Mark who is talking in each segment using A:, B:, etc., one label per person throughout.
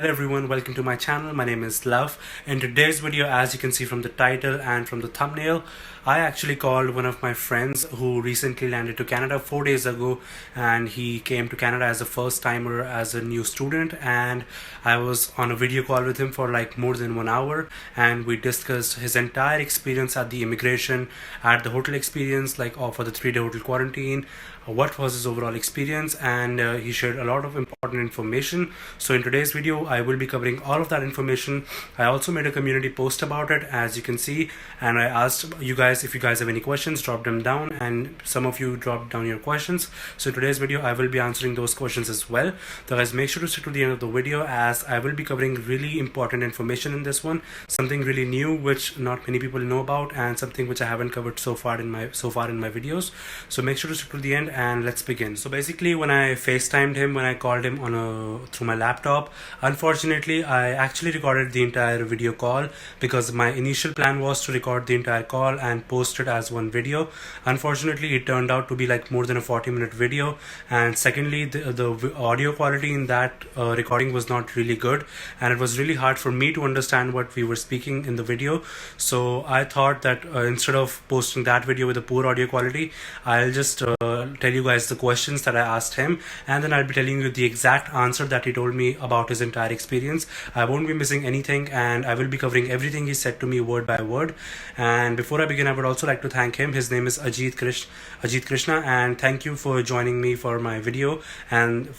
A: Hello everyone, welcome to my channel. My name is Love. In today's video, as you can see from the title and from the thumbnail, I actually called one of my friends who recently landed to Canada 4 days ago, and he came to Canada as a first timer, as a new student, and I was on a video call with him for like more than 1 hour, and we discussed his entire experience at the immigration, at the hotel experience, like for the 3-day hotel quarantine, what was his overall experience, and he shared a lot of important information. So in today's video I will be covering all of that information. I also made a community post about it, as you can see, and I asked you guys if you guys have any questions, drop them down, and some of you dropped down your questions. So in today's video I will be answering those questions as well. So guys, make sure to stick to the end of the video, as I will be covering really important information in this one, something really new which not many people know about, and something which I haven't covered so far in my videos. So make sure to stick to the end, and let's begin. So basically, when I FaceTimed him, when I called him through my laptop, unfortunately I actually recorded the entire video call, because my initial plan was to record the entire call and post it as one video. Unfortunately, it turned out to be like more than a 40-minute video, and secondly, the audio quality in that recording was not really good, and it was really hard for me to understand what we were speaking in the video. So I thought that instead of posting that video with a poor audio quality, I'll just tell you guys the questions that I asked him, and then I'll be telling you the exact answer that he told me about his entire experience. I won't be missing anything, and I will be covering everything he said to me word by word. And before I begin, I would also like to thank him. His name is Ajit Krishna, and thank you for joining me for my video, and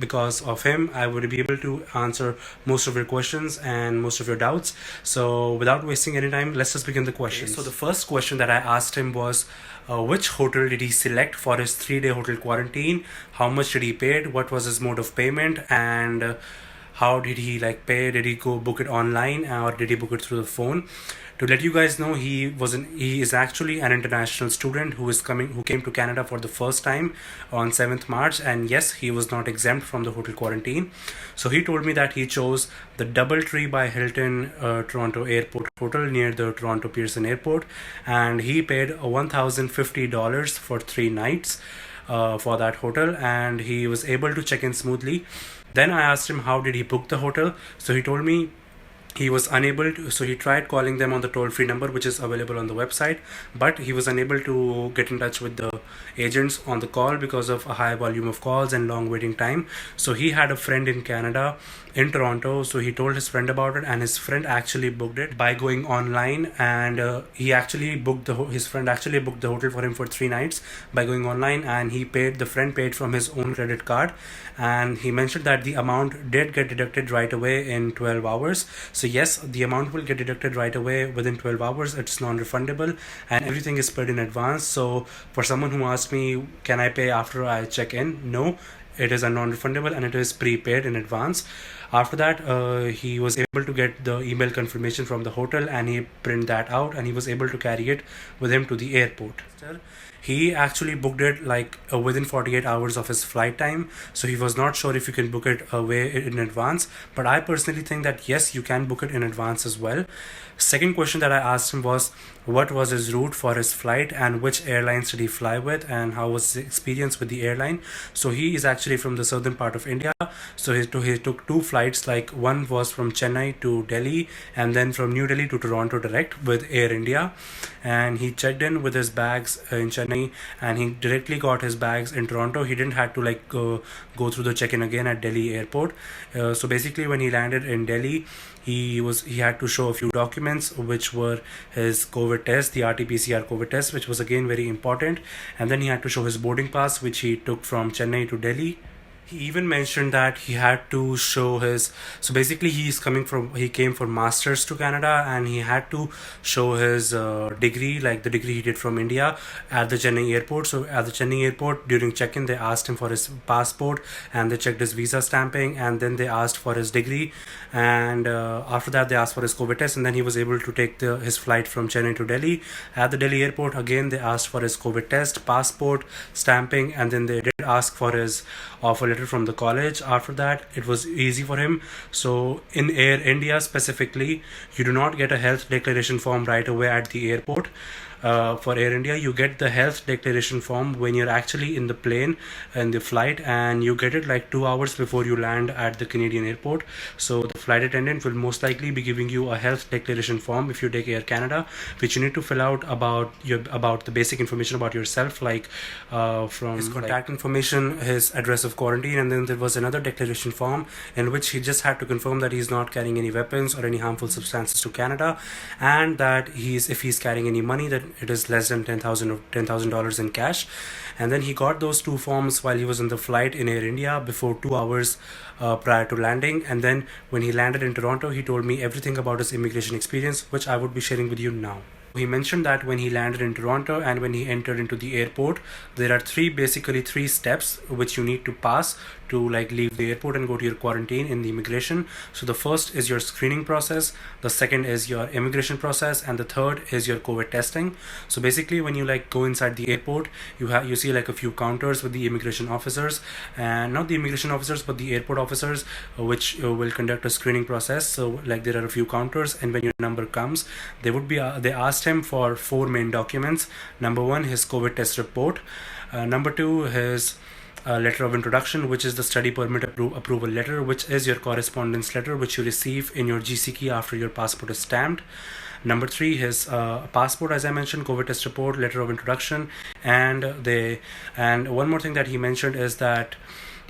A: because of him I would be able to answer most of your questions and most of your doubts. So without wasting any time, let's just begin the questions. Okay, so the first question that I asked him was, which hotel did he select for his 3-day hotel quarantine? How much did he pay? What was his mode of payment? And how did he pay? Did he go book it online, or did he book it through the phone? To let you guys know, he is actually an international student who came to Canada for the first time on 7th March, and yes, he was not exempt from the hotel quarantine. So he told me that he chose the DoubleTree by Hilton Toronto Airport hotel near the Toronto Pearson Airport, and he paid $1,050 for 3 nights for that hotel, and he was able to check in smoothly. Then I asked him how did he book the hotel. So he told me he was unable to, so he tried calling them on the toll-free number which is available on the website, but he was unable to get in touch with the agents on the call because of a high volume of calls and long waiting time. So he had a friend in Canada, in Toronto, so he told his friend about it, and his friend actually booked it by going online, and his friend actually booked the hotel for him for 3 nights by going online, and the friend paid from his own credit card, and he mentioned that the amount did get deducted right away in 12 hours. So yes, the amount will get deducted right away within 12 hours. It's non-refundable, and everything is paid in advance. So for someone who asked me, can I pay after I check in? No, it is a non-refundable, and it is prepaid in advance. After that, he was able to get the email confirmation from the hotel, and he printed that out, and he was able to carry it with him to the airport. He actually booked it within 48 hours of his flight time, so he was not sure if you can book it away in advance, but I personally think that yes, you can book it in advance as well. Second question that I asked him was, what was his route for his flight, and which airlines did he fly with, and how was his experience with the airline. So he is actually from the southern part of India, so he took 2 flights, one was from Chennai to Delhi, and then from New Delhi to Toronto direct with Air India, and he checked in with his bags in Chennai, and he directly got his bags in Toronto. He didn't have to go through the check-in again at Delhi airport. So basically, when he landed in Delhi, he had to show a few documents, which were his COVID test, the RT-PCR COVID test, which was again very important, and then he had to show his boarding pass, which he took from Chennai to Delhi. He even mentioned that he had to show so basically he came for masters to Canada, and he had to show his degree, the degree he did from India, at the Chennai airport. So at the Chennai airport, during check-in, they asked him for his passport, and they checked his visa stamping, and then they asked for his degree, and after that they asked for his COVID test, and then he was able to take his flight from Chennai to Delhi. At the Delhi airport, again they asked for his COVID test, passport, stamping, and then they did ask for his offer letter from the college. After that, it was easy for him. So in Air India specifically, you do not get a health declaration form right away at the airport. for Air India, you get the health declaration form when you're actually in the plane and the flight, and you get it like 2 hours before you land at the Canadian airport. So the flight attendant will most likely be giving you a health declaration form if you take Air Canada, which you need to fill out about the basic information about yourself, like from his contact information, his address of quarantine, and then there was another declaration form in which he just had to confirm that he's not carrying any weapons or any harmful substances to Canada, and that if he's carrying any money, that it is less than $10,000 in cash. And then he got those two forms while he was on the flight in Air India before 2 hours prior to landing. And then when he landed in Toronto, he told me everything about his immigration experience, which I would be sharing with you now. He mentioned that when he landed in Toronto and when he entered into the airport, there are basically three steps which you need to pass to leave the airport and go to your quarantine in the immigration. So the first is your screening process, the second is your immigration process, and the third is your COVID testing. So basically when you go inside the airport, you see a few counters with the immigration officers, and not the immigration officers but the airport officers, which will conduct a screening process. So there are a few counters, and when your number comes, they asked him for four main documents. Number one, his COVID test report. Number two, his letter of introduction, which is the study permit approval letter, which is your correspondence letter which you receive in your GC key after your passport is stamped. Number three, his passport, as I mentioned, COVID test report, letter of introduction, and one more thing that he mentioned is that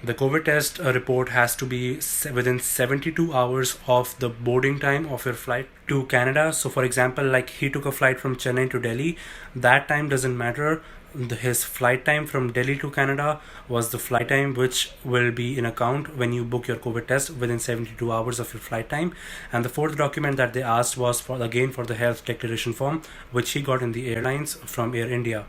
A: the COVID test report has to be within 72 hours of the boarding time of your flight to Canada. So for example, he took a flight from Chennai to Delhi. That time doesn't matter. His flight time from Delhi to Canada was the flight time which will be in account when you book your COVID test within 72 hours of your flight time. And the fourth document that they asked was for the health declaration form, which he got in the airlines from Air India.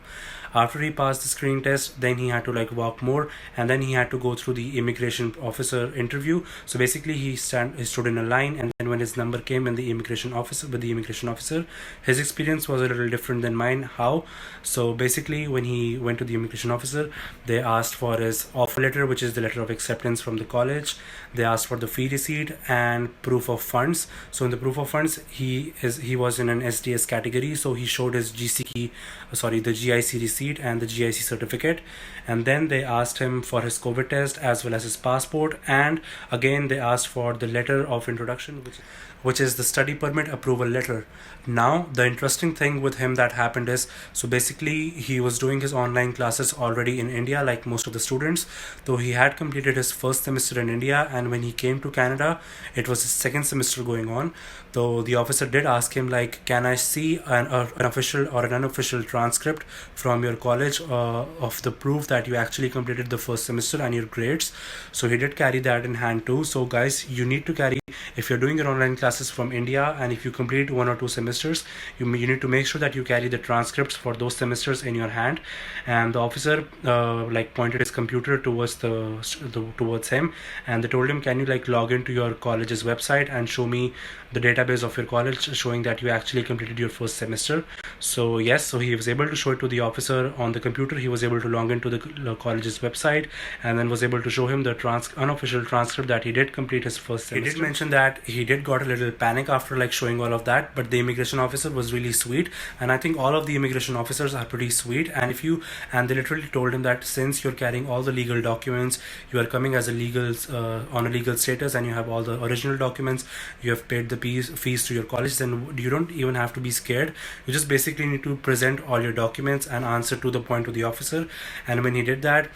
A: After he passed the screening test, then he had to walk more, and then he had to go through the immigration officer interview. So basically he stood in a line, and then when his number came in the immigration officer, his experience was a little different than mine. How? So basically when he went to the immigration officer, they asked for his offer letter, which is the letter of acceptance from the college. They asked for the fee receipt and proof of funds. So in the proof of funds, he was in an SDS category, so he showed his the GIC receipt and the GIC certificate. And then they asked him for his COVID test as well as his passport, and again they asked for the letter of introduction, which is the study permit approval letter. Now the interesting thing with him that happened is, so basically he was doing his online classes already in India like most of the students, though he had completed his first semester in India, and when he came to Canada it was his second semester going on. Though the officer did ask him can I see an official or an unofficial transcript from your college of the proof that you actually completed the first semester and your grades. So he did carry that in hand too. So guys, you need to carry, if you're doing your online classes from India and if you complete 1 or 2 semesters, you need to make sure that you carry the transcripts for those semesters in your hand. And the officer pointed his computer towards him, and they told him, can you log into your college's website and show me the database of your college showing that you actually completed your first semester. So yes, so he was able to show it to the officer on the computer. He was able to log into the college's website and then was able to show him the unofficial transcript that he did complete his first semester. He did mention that he did got a little panic after showing all of that, but the immigration officer was really sweet, and I think all of the immigration officers are pretty sweet. And they literally told him that since you're carrying all the legal documents, you are coming as on a legal status, and you have all the original documents, you have paid the fees to your college, then you don't even have to be scared. You just basically need to present all your documents and answer to the point to the officer. And when he did that,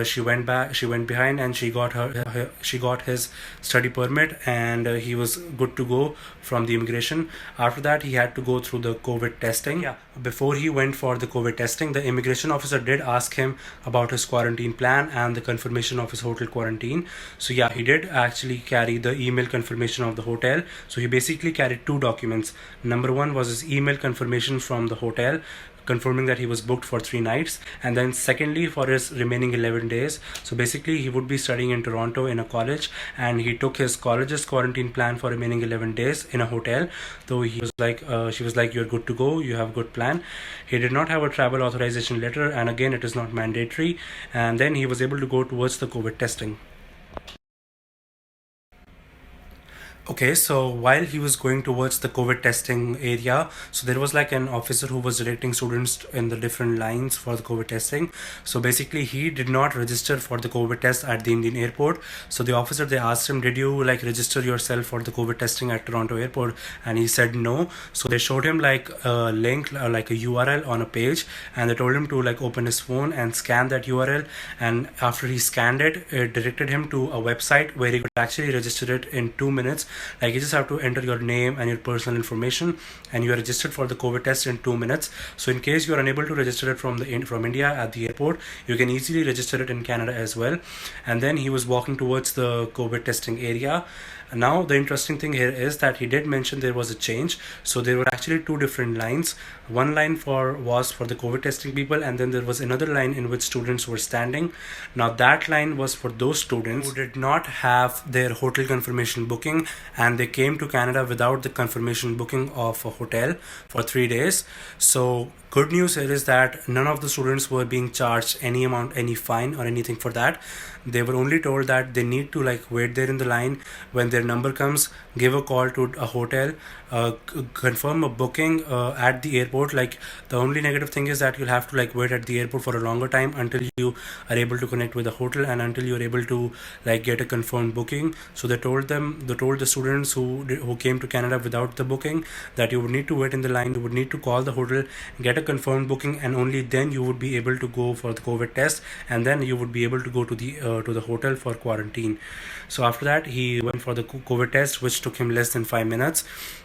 A: she went behind and she got his study permit, and he was good to go from the immigration. After that, he had to go through the COVID testing. Before he went for the COVID testing, the immigration officer did ask him about his quarantine plan and the confirmation of his hotel quarantine. So yeah, he did actually carry the email confirmation of the hotel. So he basically carried two documents. Number one was his email confirmation from the hotel confirming that he was booked for 3 nights, and then secondly for his remaining 11 days. So basically he would be studying in Toronto in a college, and he took his college's quarantine plan for remaining 11 days in a hotel. Though she was like, you're good to go, you have a good plan. He did not have a travel authorization letter, and again it is not mandatory. And then he was able to go towards the COVID testing. Okay, so while he was going towards the COVID testing area, so there was like an officer who was directing students in the different lines for the COVID testing. So basically, he did not register for the COVID test at the Indian airport. So the officer, they asked him, "Did you like register yourself for the COVID testing at Toronto airport?" And he said no. So they showed him like a link, like a URL on a page, and they told him to like open his phone and scan that URL. And after he scanned it, it directed him to a website where he could actually register it in 2 minutes. Like you just have to enter your name and your personal information, and you are registered for the COVID test in 2 minutes. So in case you are unable to register it from India at the airport, you can easily register it in Canada as well. And then he was walking towards the COVID testing area. Now the interesting thing here is that he did mention there was a change. So there were actually two different lines. One line was for the COVID testing people, and then there was another line in which students were standing. Now that line was for those students who did not have their hotel confirmation booking, and they came to Canada without the confirmation booking of a hotel for 3 days. So good news here is that none of the students were being charged any amount, any fine or anything for that. They were only told that they need to like wait there in the line. When their number comes, give a call to a hotel, confirm a booking at the airport. Like the only negative thing is that you'll have to like wait at the airport for a longer time until you are able to connect with the hotel and until you're able to like get a confirmed booking. So they told the students who came to Canada without the booking that you would need to wait in the line, you would need to call the hotel, get a confirmed booking, and only then you would be able to go for the COVID test, and then you would be able to go to the hotel for quarantine. So after that, he went for the COVID test, which took him less than 5 minutes.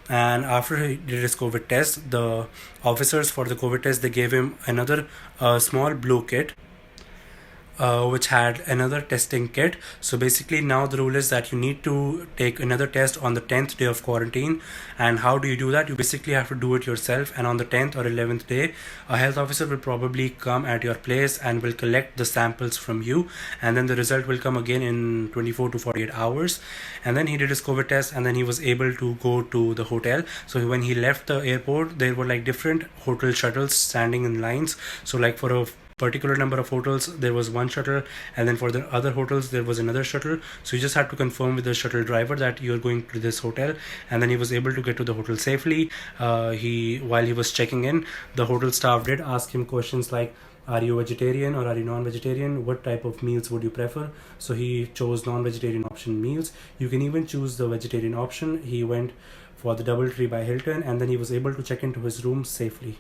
A: And after he did his COVID test, the officers for the COVID test, they gave him another small blue kit, which had another testing kit. So basically, now the rule is that you need to take another test on the 10th day of quarantine. And how do you do that? You basically have to do it yourself. And on the 10th or 11th day, a health officer will probably come at your place and will collect the samples from you. And then the result will come again in 24 to 48 hours. And then he did his COVID test, and then he was able to go to the hotel. So when he left the airport, there were like different hotel shuttles standing in lines. So like for a particular number of hotels there was one shuttle, and then for the other hotels there was another shuttle. So you just had to confirm with the shuttle driver that you're going to this hotel, and then he was able to get to the hotel safely. While he was checking in, the hotel staff did ask him questions like, are you vegetarian or are you non-vegetarian? What type of meals would you prefer? So he chose non-vegetarian option meals. You can even choose the vegetarian option. He went for the DoubleTree by Hilton, and then he was able to check into his room safely.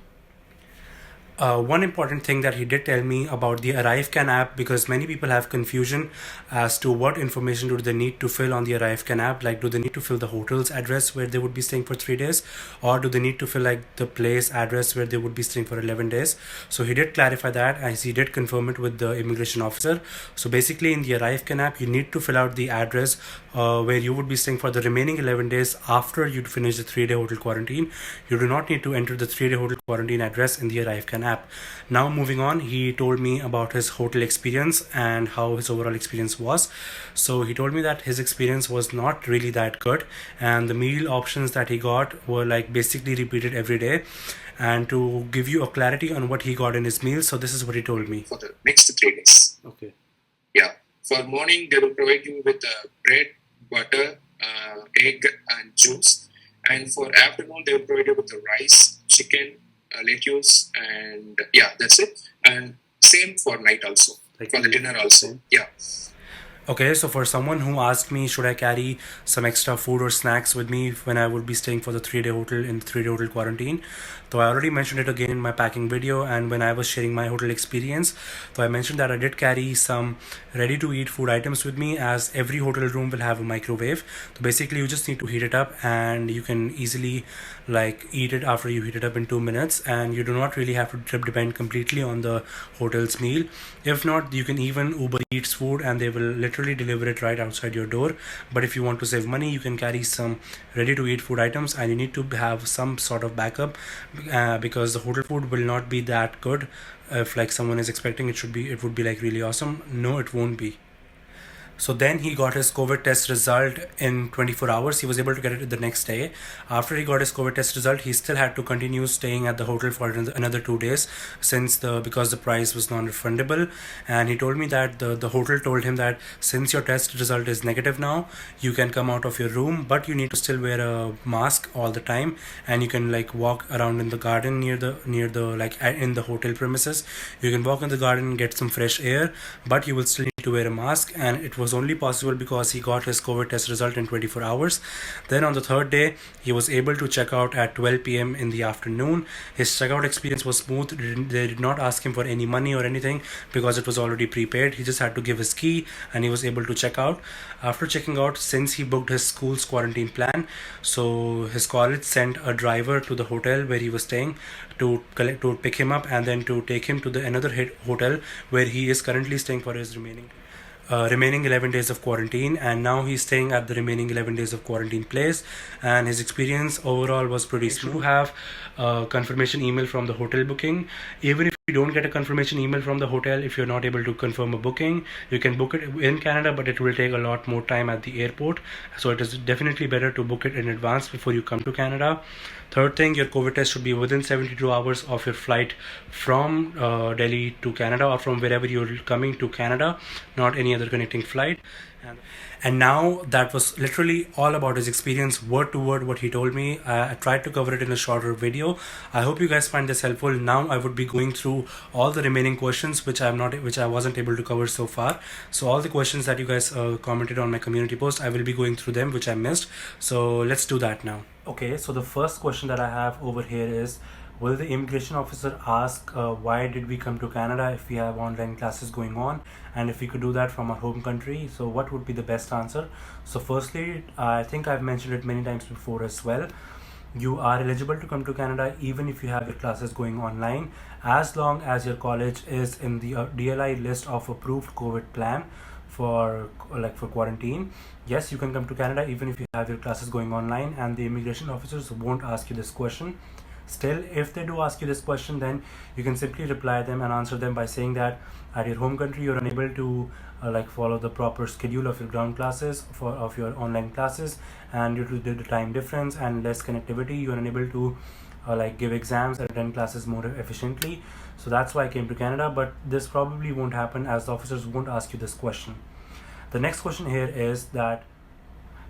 A: One important thing that he did tell me about the ArriveCan app, because many people have confusion as to what information do they need to fill on the ArriveCan app. Like, do they need to fill the hotel's address where they would be staying for 3 days, or do they need to fill like the place address where they would be staying for 11 days? So he did clarify that, as he did confirm it with the immigration officer. So basically, in the ArriveCan app, you need to fill out the address where you would be staying for the remaining 11 days after you'd finish the 3-day hotel quarantine. You do not need to enter the 3-day hotel quarantine address in the ArriveCan app. Now moving on, he told me about his hotel experience and how his overall experience was. So he told me that his experience was not really that good, and the meal options that he got were like basically repeated every day. And to give you a clarity on what he got in his meals, so this is what he told me.
B: For the next 3 days.
A: Okay.
B: Yeah. For morning, they will provide you with bread, butter, egg, and juice. And for afternoon, they will provide you with the rice, chicken, lettuce, and yeah, that's it. And same for night also,
A: Like
B: for the dinner also. Yeah.
A: Okay, so for someone who asked me, should I carry some extra food or snacks with me when I would be staying for the 3-day hotel in the 3-day hotel quarantine? So I already mentioned it again in my packing video, and when I was sharing my hotel experience. So I mentioned that I did carry some ready to eat food items with me, as every hotel room will have a microwave. So basically you just need to heat it up, and you can easily like eat it after you heat it up in 2 minutes, and you do not really have to depend completely on the hotel's meal. If not, you can even Uber Eats food, and they will literally deliver it right outside your door. But if you want to save money, you can carry some ready to eat food items, and you need to have some sort of backup, because the hotel food will not be that good. If like someone is expecting it would be like really awesome, no, it won't be. So then he got his COVID test result in 24 hours. He was able to get it the next day. After he got his COVID test result, he still had to continue staying at the hotel for another 2 days because the price was non-refundable. And he told me that the hotel told him that since your test result is negative now, you can come out of your room, but you need to still wear a mask all the time, and you can like walk around in the garden near the like in the hotel premises. You can walk in the garden and get some fresh air, but you will still need to wear a mask. And it was only possible because he got his COVID test result in 24 hours. Then on the third day, he was able to check out at 12 p.m. in the afternoon. His checkout experience was smooth. They did not ask him for any money or anything because it was already prepaid. He just had to give his key and he was able to check out. After checking out, since he booked his school's quarantine plan, so his college sent a driver to the hotel where he was staying to pick him up and then to take him to the another hotel where he is currently staying for his remaining 11 days of quarantine. And now he's staying at the remaining 11 days of quarantine place, and his experience overall was pretty smooth. You have a confirmation email from the hotel booking. Even if you don't get a confirmation email from the hotel, if you're not able to confirm a booking, you can book it in Canada, but it will take a lot more time at the airport. So it is definitely better to book it in advance before you come to Canada. Third thing, your COVID test should be within 72 hours of your flight from Delhi to Canada, or from wherever you're coming to Canada, not any other connecting flight. And now that was literally all about his experience, word to word, what he told me. I tried to cover it in a shorter video. I hope you guys find this helpful. Now I would be going through all the remaining questions which I wasn't able to cover so far. So all the questions that you guys commented on my community post, I will be going through them, which I missed. So let's do that now. Okay, so the first question that I have over here is, will the immigration officer ask why did we come to Canada if we have online classes going on, and if we could do that from our home country? So what would be the best answer? So firstly, I think I've mentioned it many times before as well. You are eligible to come to Canada even if you have your classes going online, as long as your college is in the DLI list of approved COVID plan for quarantine. Yes, you can come to Canada even if you have your classes going online, and the immigration officers won't ask you this question. Still, if they do ask you this question, then you can simply reply them and answer them by saying that at your home country you're unable to follow the proper schedule of your ground classes of your online classes, and due to the time difference and less connectivity, you're unable to give exams and attend classes more efficiently. So that's why I came to Canada, but this probably won't happen as the officers won't ask you this question. The next question here is that,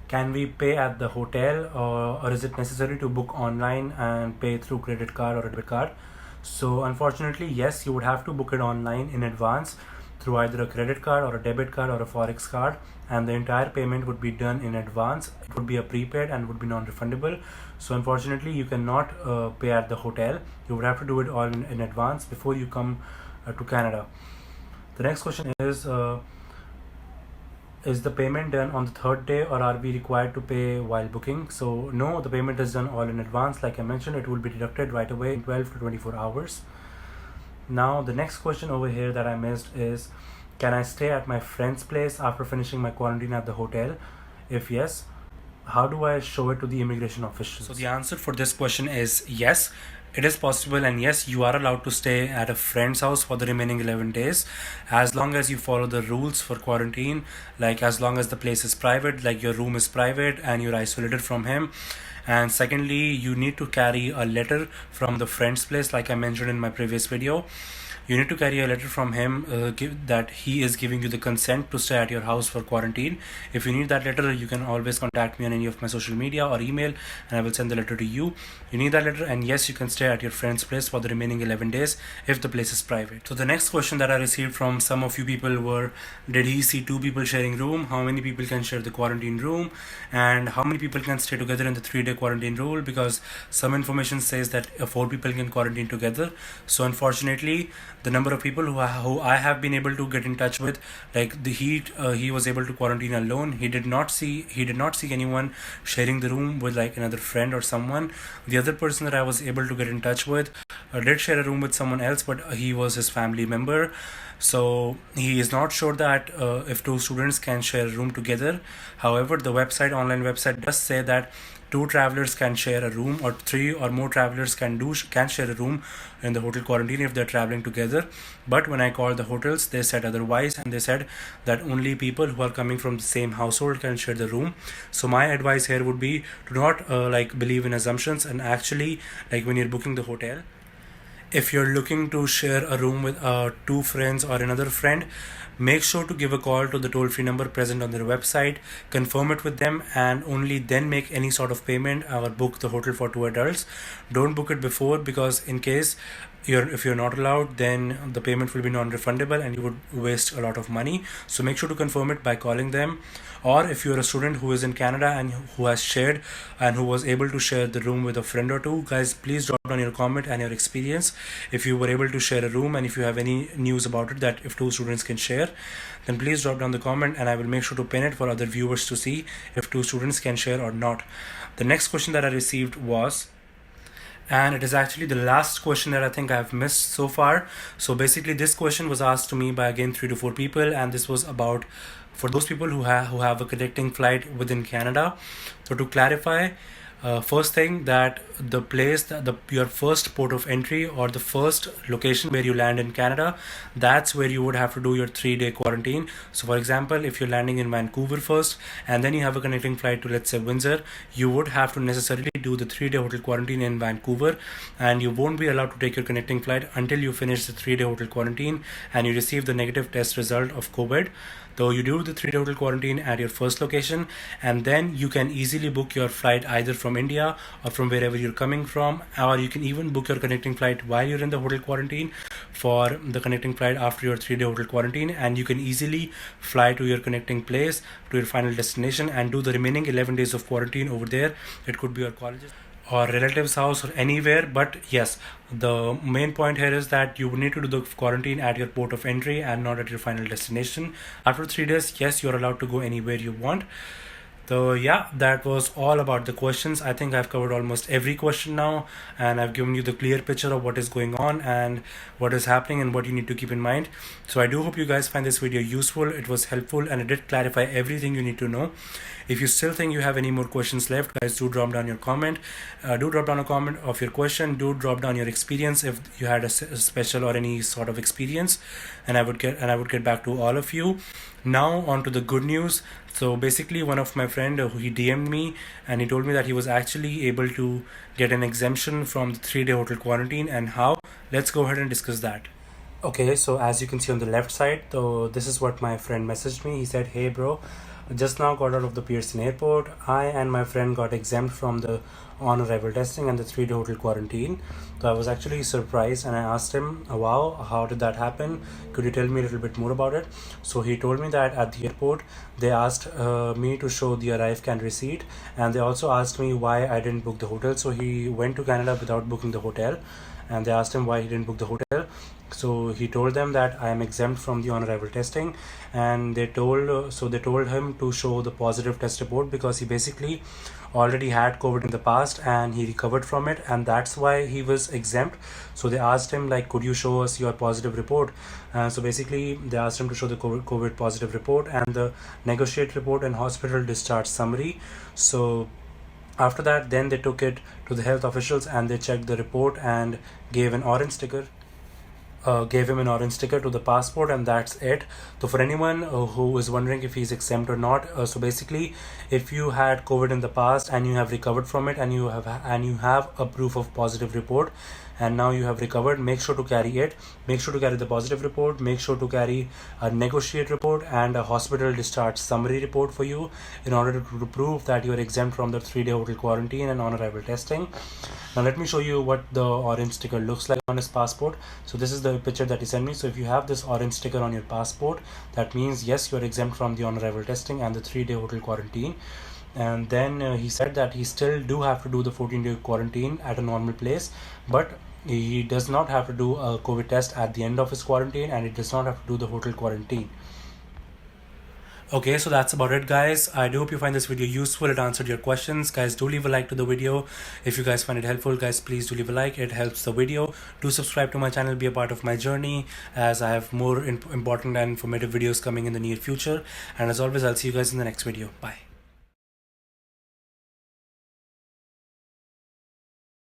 A: can we pay at the hotel, or is it necessary to book online and pay through credit card or a debit card? So unfortunately, yes, you would have to book it online in advance through either a credit card or a debit card or a forex card, and the entire payment would be done in advance. It would be a prepaid and would be non-refundable. So unfortunately, you cannot pay at the hotel. You would have to do it all in advance before you come to Canada. The next question is the payment done on the third day, or are we required to pay while booking? So no, the payment is done all in advance. Like I mentioned, it will be deducted right away in 12 to 24 hours. Now the next question over here that I missed is, can I stay at my friend's place after finishing my quarantine at the hotel? If yes, how do I show it to the immigration officials? So the answer for this question is yes. It is possible, and yes, you are allowed to stay at a friend's house for the remaining 11 days, as long as you follow the rules for quarantine, like as long as the place is private, like your room is private and you're isolated from him. And secondly, you need to carry a letter from the friend's place, like I mentioned in my previous video. You need to carry a letter from him that he is giving you the consent to stay at your house for quarantine. If you need that letter, you can always contact me on any of my social media or email, and I will send the letter to you. You need that letter, and yes, you can stay at your friend's place for the remaining 11 days if the place is private. So the next question that I received from some of you people were, did he see 2 people sharing room? How many people can share the quarantine room? And how many people can stay together in the 3-day quarantine rule? Because some information says that 4 people can quarantine together. So unfortunately, the number of people who I have been able to get in touch with, he was able to quarantine alone. He did not see anyone sharing the room with another friend or someone. The other person that I was able to get in touch with did share a room with someone else, but he was his family member. So he is not sure that if 2 students can share a room together. However, the online website does say that 2 travelers can share a room, or 3 or more travelers can share a room in the hotel quarantine if they're traveling together. But when I called the hotels, they said otherwise, and they said that only people who are coming from the same household can share the room. So my advice here would be to not believe in assumptions, and actually, like, when you're booking the hotel, if you're looking to share a room with 2 friends or another friend, make sure to give a call to the toll-free number present on their website, confirm it with them, and only then make any sort of payment or book the hotel for 2 adults. Don't book it before, because in case if you're not allowed, then the payment will be non-refundable and you would waste a lot of money. So make sure to confirm it by calling them. Or if you're a student who is in Canada and who has shared and who was able to share the room with a friend or two, guys, please drop down your comment and your experience if you were able to share a room, and if you have any news about it, that if 2 students can share, then please drop down the comment and I will make sure to pin it for other viewers to see if 2 students can share or not. The next question that I received was, and it is actually the last question that I think I've missed so far. So basically this question was asked to me by again 3 to 4 people, and this was about for those people who have a connecting flight within Canada. So to clarify, first thing, that the place that your first port of entry or the first location where you land in Canada, that's where you would have to do your 3-day quarantine. So for example, if you're landing in Vancouver first and then you have a connecting flight to, let's say, Windsor, you would have to necessarily do the 3-day hotel quarantine in Vancouver, and you won't be allowed to take your connecting flight until you finish the 3-day hotel quarantine and you receive the negative test result of COVID. Though you do the 3-day hotel quarantine at your first location, and then you can easily book your flight either from India or from wherever you're coming from, or you can even book your connecting flight while you're in the hotel quarantine for the connecting flight after your 3-day hotel quarantine, and you can easily fly to your connecting place, to your final destination, and do the remaining 11 days of quarantine over there. It could be your colleges or relatives' house or anywhere. But yes, the main point here is that you need to do the quarantine at your port of entry and not at your final destination. After 3 days, yes, you're allowed to go anywhere you want. So yeah, that was all about the questions. I think I've covered almost every question now, and I've given you the clear picture of what is going on and what is happening and what you need to keep in mind. So I do hope you guys find this video useful. It was helpful and it did clarify everything you need to know. If you still think you have any more questions left, guys, do drop down your comment. Do drop down a comment of your question. Do drop down your experience if you had a special or any sort of experience, and I would get back to all of you. Now on to the good news. So basically, one of my friend he DM'd me and he told me that he was actually able to get an exemption from the 3-day hotel quarantine. And how? Let's go ahead and discuss that. Okay, so as you can see on the left side, so this is what my friend messaged me. He said, "Hey bro, just now got out of the Pearson airport. I and my friend got exempt from the on-arrival testing and the 3-day hotel quarantine." So I was actually surprised and I asked him, "Wow, how did that happen? Could you tell me a little bit more about it?" So he told me that at the airport they asked me to show the ArriveCan receipt, and they also asked me why I didn't book the hotel. So he went to Canada without booking the hotel, and they asked him why he didn't book the hotel. So he told them that I am exempt from the on-arrival testing, and they told him to show the positive test report because he basically already had COVID in the past and he recovered from it, and that's why he was exempt. So they asked him, like, could you show us your positive report? So basically they asked him to show the COVID positive report and the negotiate report and hospital discharge summary. So after that, then they took it to the health officials and they checked the report and gave an orange sticker. Gave him an orange sticker to the passport, and that's it. So for anyone who is wondering if he's exempt or not, so basically, if you had COVID in the past and you have recovered from it, and you have a proof of positive report, and now you have recovered, make sure to carry it. Make sure to carry the positive report. Make sure to carry a negotiate report and a hospital discharge summary report for you in order to prove that you are exempt from the 3-day hotel quarantine and on-arrival testing. Now let me show you what the orange sticker looks like on his passport. So this is the picture that he sent me. So if you have this orange sticker on your passport, that means yes, you are exempt from the on-arrival testing and the 3-day hotel quarantine. And then he said that he still do have to do the 14-day quarantine at a normal place, but he does not have to do a COVID test at the end of his quarantine, and he does not have to do the hotel quarantine. Okay, so that's about it, guys. I do hope you find this video useful. It answered your questions. Guys, do leave a like to the video. If you guys find it helpful, guys, please do leave a like. It helps the video. Do subscribe to my channel, be a part of my journey, as I have more important and informative videos coming in the near future. And as always, I'll see you guys in the next video. Bye.